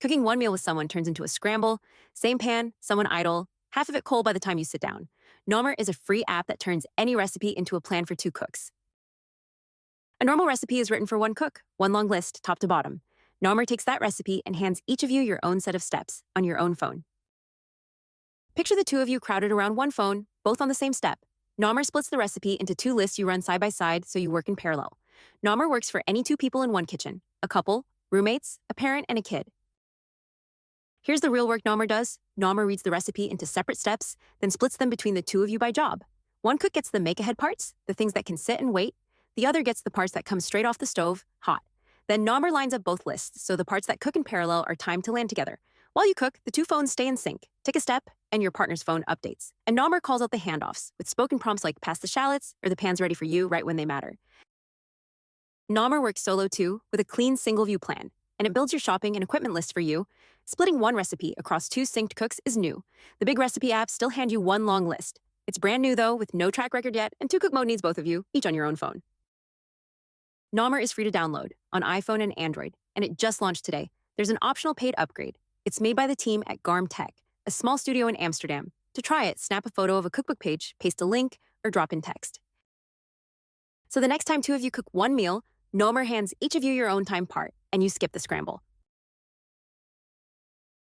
Cooking one meal with someone turns into a scramble, same pan, someone idle, half of it cold by the time you sit down. Nommer is a free app that turns any recipe into a plan for two cooks. A normal recipe is written for one cook, one long list, top to bottom. Nommer takes that recipe and hands each of you your own set of steps on your own phone. Picture the two of you crowded around one phone, both on the same step. Nommer splits the recipe into two lists you run side by side so you work in parallel. Nommer works for any two people in one kitchen, a couple, roommates, a parent, and a kid. Here's the real work Nommer does. Nommer reads the recipe into separate steps, then splits them between the two of you by job. One cook gets the make-ahead parts, the things that can sit and wait. The other gets the parts that come straight off the stove, hot. Then Nommer lines up both lists, so the parts that cook in parallel are timed to land together. While you cook, the two phones stay in sync. Take a step, and your partner's phone updates. And Nommer calls out the handoffs, with spoken prompts like pass the shallots, or the pan's ready for you right when they matter. Nommer works solo too, with a clean single-view plan, and it builds your shopping and equipment list for you. Splitting one recipe across two synced cooks is new. The big recipe apps still hand you one long list. It's brand new though, with no track record yet, and two-cook mode needs both of you, each on your own phone. Nommer is free to download on iPhone and Android, and it just launched today. There's an optional paid upgrade. It's made by the team at Garm Tech, a small studio in Amsterdam. To try it, snap a photo of a cookbook page, paste a link, or drop in text. So the next time two of you cook one meal, Nommer hands each of you your own time part, and you skip the scramble.